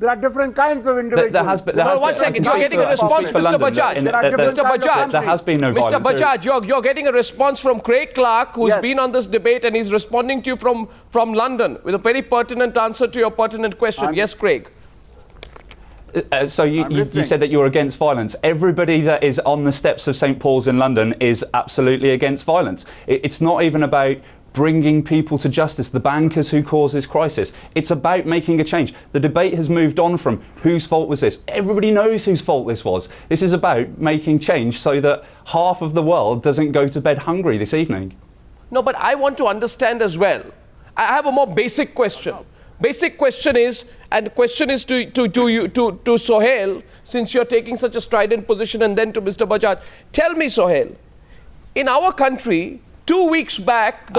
There are different kinds of individuals. One second. You're getting a response, Mr. Bajaj. Mr. Bajaj. There has been no violence. Mr. Bajaj, you're getting a response from Craig Clark, who's been on this debate, and he's responding to you from London with a very pertinent answer to your pertinent question. Yes, Craig. So you said that you're against violence. Everybody that is on the steps of St. Paul's in London is absolutely against violence. It's not even about bringing people to justice, the bankers who cause this crisis. It's about making a change. The debate has moved on from whose fault was this. Everybody knows whose fault this was. This is about making change so that half of the world doesn't go to bed hungry this evening. No, but I want to understand as well. I have a more basic question. Basic question is, and the question is to Sohail, since you're taking such a strident position, and then to Mr. Bajaj. Tell me, Sohail, in our country, 2 weeks back,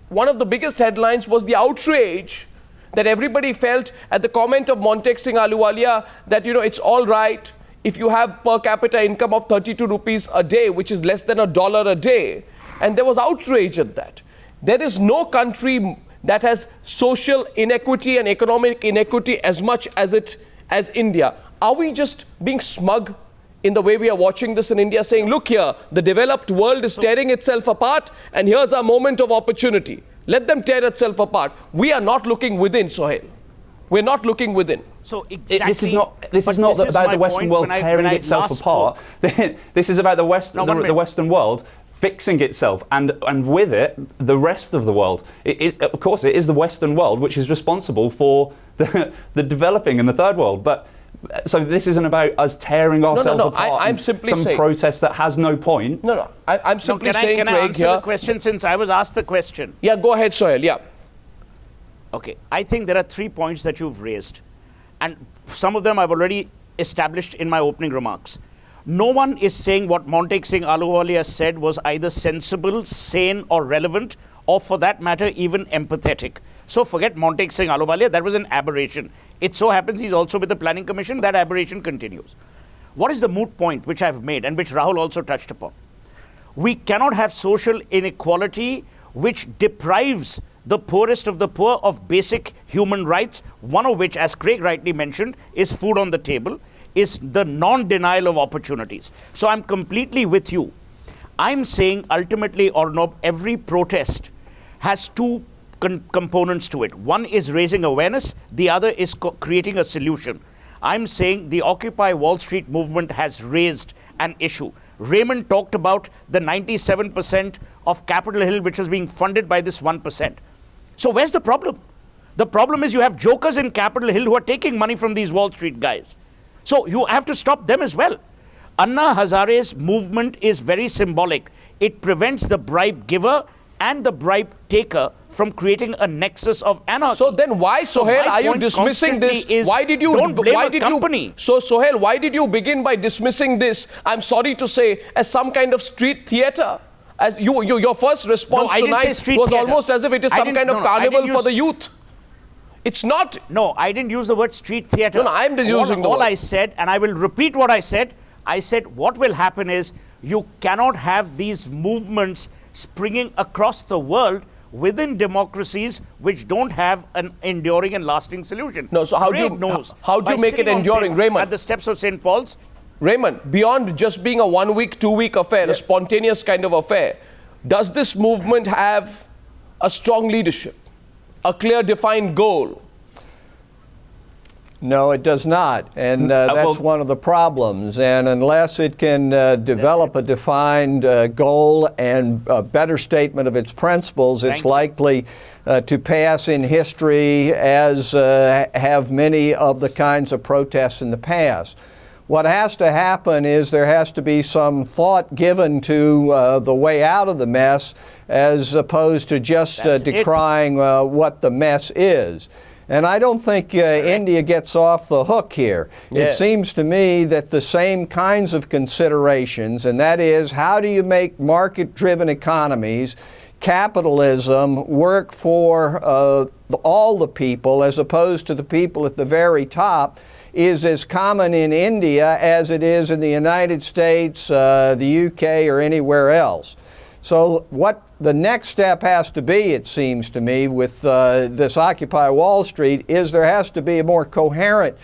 one of the biggest headlines was the outrage that everybody felt at the comment of Montek Singh Ahluwalia that, it's all right if you have per capita income of 32 rupees a day, which is less than $1 a day. And there was outrage at that. There is no country that has social inequity and economic inequity as much as India. Are we just being smug in the way we are watching this in India, saying, look here, the developed world is tearing itself apart, and here's our moment of opportunity. Let them tear itself apart. We are not looking within, Sohail. We're not looking within. So exactly, this is not about the Western world tearing itself apart. This is about the Western world fixing itself, and with it, the rest of the world. Of course, it is the Western world which is responsible for the developing in the third world. But so this isn't about us tearing ourselves apart. I'm simply saying some protest that has no point. I'm simply saying, can I Craig, answer the question since I was asked the question? Yeah, go ahead, Sohail. Yeah. Okay, I think there are 3 points that you've raised, and some of them I've already established in my opening remarks. No one is saying what Montek Singh Ahluwalia said was either sensible, sane, or relevant, or for that matter, even empathetic. So forget Montek Singh Ahluwalia, that was an aberration. It so happens he's also with the Planning Commission, that aberration continues. What is the moot point which I've made and which Rahul also touched upon? We cannot have social inequality which deprives the poorest of the poor of basic human rights, one of which, as Craig rightly mentioned, is food on the table, is the non-denial of opportunities. So I'm completely with you. I'm saying ultimately, Arnab, every protest has 2 components to it. One is raising awareness, the other is creating a solution. I'm saying the Occupy Wall Street movement has raised an issue. Raymond talked about the 97% of Capitol Hill which is being funded by this 1%. So where's the problem? The problem is you have jokers in Capitol Hill who are taking money from these Wall Street guys. So you have to stop them as well. Anna Hazare's movement is very symbolic. It prevents the bribe giver and the bribe taker from creating a nexus of anarchy. So then why, Sohail, are you dismissing this? Why did you? Don't blame a company. So Sohail, why did you begin by dismissing this, I'm sorry to say, as some kind of street theatre? As your first response tonight was theater. Almost as if it is some kind of carnival for the youth. It's not. No, I didn't use the word street theatre. No, I'm using the word. All I said, and I will repeat what I said what will happen is you cannot have these movements springing across the world within democracies which don't have an enduring and lasting solution. No, so how do you make it enduring, Raymond? At the steps of St. Paul's. Raymond, beyond just being a 1 week, 2 week affair, a spontaneous kind of affair, does this movement have a strong leadership, a clear defined goal? No, it does not, and that's one of the problems. And unless it can develop a defined goal and a better statement of its principles, it's likely to pass in history as have many of the kinds of protests in the past. What has to happen is there has to be some thought given to the way out of the mess as opposed to just decrying what the mess is. And I don't think India gets off the hook here. Yeah. It seems to me that the same kinds of considerations, and that is how do you make market-driven economies, capitalism, work for all the people as opposed to the people at the very top, is as common in India as it is in the United States, the UK, or anywhere else. So what the next step has to be, it seems to me, with this Occupy Wall Street is there has to be a more coherent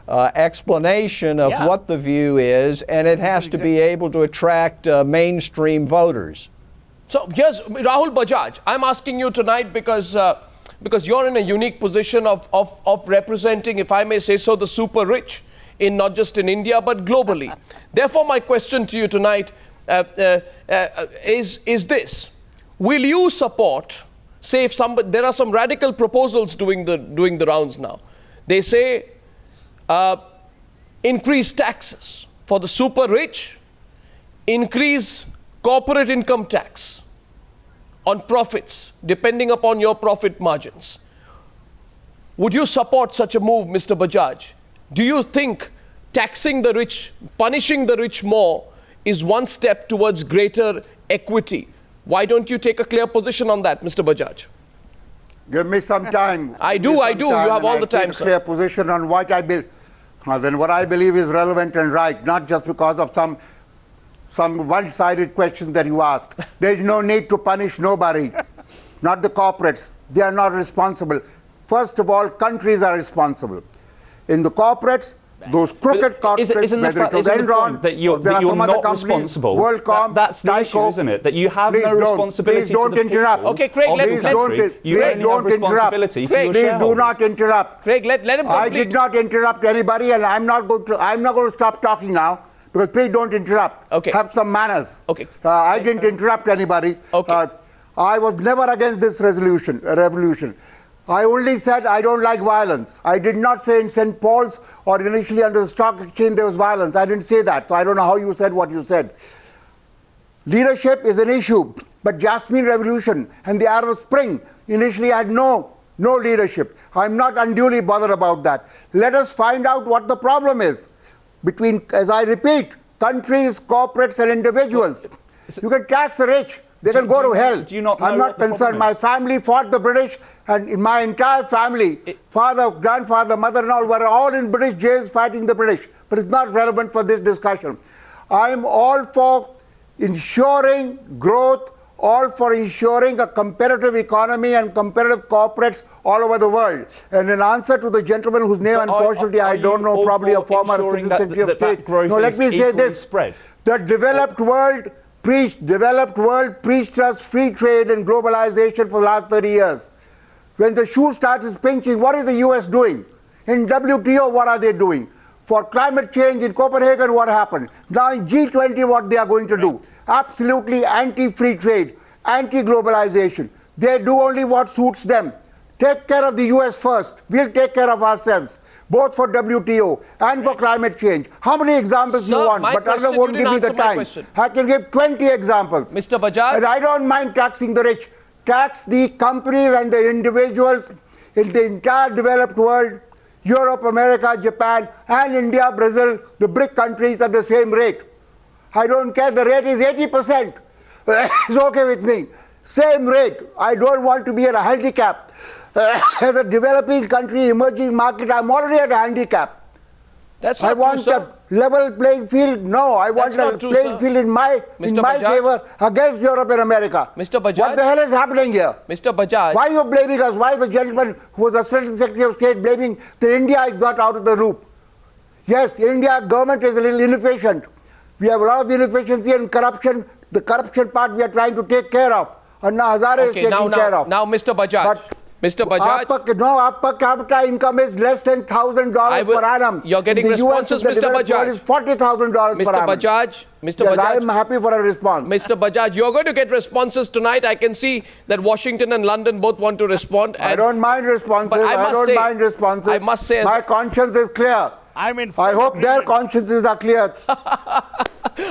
explanation of what the view is, and it has to be able to attract mainstream voters. So here's Rahul Bajaj. I'm asking you tonight because you're in a unique position of representing, if I may say so, the super rich, in not just in India but globally. Therefore, my question to you tonight is this: will you support, say, if there are some radical proposals doing the rounds now? They say increase taxes for the super rich, increase corporate income tax on profits, depending upon your profit margins. Would you support such a move, Mr. Bajaj? Do you think taxing the rich, punishing the rich more, is one step towards greater equity? Why don't you take a clear position on that, Mr. Bajaj? Give me some time. I do. You have all the time, sir. Clear position on what I believe. Then what I believe is relevant and right, not just because of some one-sided questions that you ask. There is no need to punish nobody, not the corporates. They are not responsible. First of all, countries are responsible. In the corporates, those crooked corporates, whether it was Enron, that you're not responsible. WorldCom, That's the issue, isn't it? That you have no responsibility. Please don't interrupt. Okay, Craig, you only have responsibility to your Please shareholders. do not interrupt. Craig, let him complete. I did not interrupt anybody, and I'm not going to stop talking now. Because please don't interrupt. Okay. Have some manners. Okay. I didn't interrupt anybody. Okay. I was never against this revolution. I only said I don't like violence. I did not say in St. Paul's or initially under the stock exchange there was violence. I didn't say that. So I don't know how you said what you said. Leadership is an issue. But Jasmine Revolution and the Arab Spring initially had no leadership. I'm not unduly bothered about that. Let us find out what the problem is between, as I repeat, countries, corporates and individuals. You can tax the rich. They can go to hell. I'm not concerned. My family fought the British, and in my entire family, father, grandfather, mother-in-law were all in British jails fighting the British. But it's not relevant for this discussion. I'm all for ensuring growth, all for ensuring a competitive economy and competitive corporates all over the world. And in answer to the gentleman whose name, unfortunately, I don't know, probably a former Assistant Secretary of State. No, let me say this. The developed world preached us free trade and globalization for the last 30 years. When the shoe started pinching, what is the US doing? In WTO, what are they doing? For climate change in Copenhagen, what happened? Now in G20, what they are going to do? Absolutely anti-free trade, anti-globalization. They do only what suits them. Take care of the US first. We'll take care of ourselves, both for WTO and for climate change. How many examples do you want? But I won't give me the time. I can give 20 examples. Mr. Bajaj. And I don't mind taxing the rich. Tax the companies and the individuals in the entire developed world, Europe, America, Japan, and India, Brazil, the BRIC countries at the same rate. I don't care. The rate is 80%. It's okay with me. Same rate. I don't want to be at a handicap. As a developing country, emerging market, I'm already at a handicap. That's not true, sir. I want a level playing field. No, I want a playing field in my favor against Europe and America. Mr. Bajaj. What the hell is happening here? Mr. Bajaj. Why are you blaming us? Why the gentleman who was Assistant Secretary of State blaming that India is not out of the loop? Yes, India government is a little inefficient. We have a lot of inefficiency and corruption. The corruption part we are trying to take care of. Anna Hazare is taking care of. Now, Mr. Bajaj. Mr. Bajaj. Our per capita income is less than $1,000 per annum. You're getting responses, Mr. Bajaj. Is $40,000 per annum. Mr. Bajaj. I am happy for a response. Mr. Bajaj, you're going to get responses tonight. I can see that Washington and London both want to respond. I don't mind responses. I must say, my conscience is clear. I hope their consciences are clear.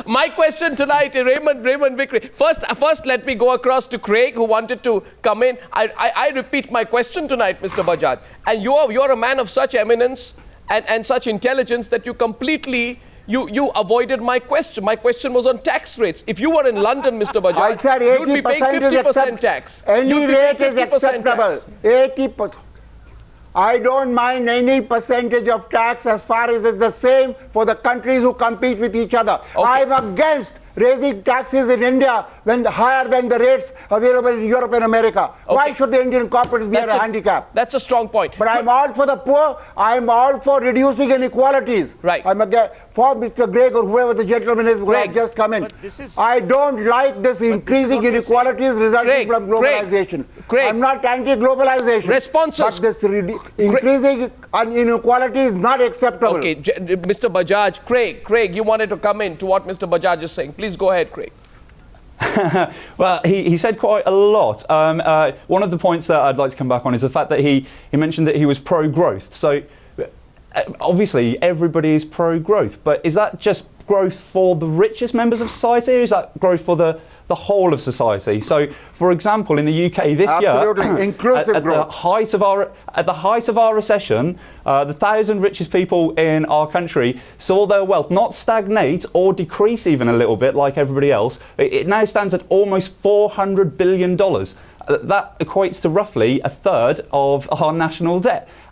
My question tonight, Raymond Vikri. First, let me go across to Craig, who wanted to come in. I repeat my question tonight, Mr. Bajaj. And you're a man of such eminence and such intelligence that you completely you avoided my question. My question was on tax rates. If you were in London, Mr. Bajaj, I said 80% you'd be paying 50% tax. Any rate is acceptable. 80%. I don't mind any percentage of tax as far as it's the same for the countries who compete with each other. Okay. I'm against raising taxes in India when higher than the rates available in Europe and America. Why should the Indian corporates be at a handicap? That's a strong point. But I'm all for the poor. I'm all for reducing inequalities. Right. I'm for Mr. Gregg or whoever the gentleman is who has Greg, just come in. but this is- I don't like this increasing what we're saying. inequalities resulting Greg, from globalization. Greg. I'm not anti-globalization. Responses. But this increasing inequality is not acceptable. Okay, Mr. Bajaj, Craig, you wanted to come in to what Mr. Bajaj is saying. Please go ahead, Craig. Well, he said quite a lot. One of the points that I'd like to come back on is the fact that he mentioned that he was pro-growth. So obviously everybody is pro-growth, but is that just growth for the richest members of society, or is that growth for the whole of society? So, for example, in the UK this Absolutely. year, Inclusive at growth. the height of our recession, the 1,000 richest people in our country saw their wealth not stagnate or decrease even a little bit like everybody else. It now stands at almost $400 billion. That equates to roughly a third of our national debt.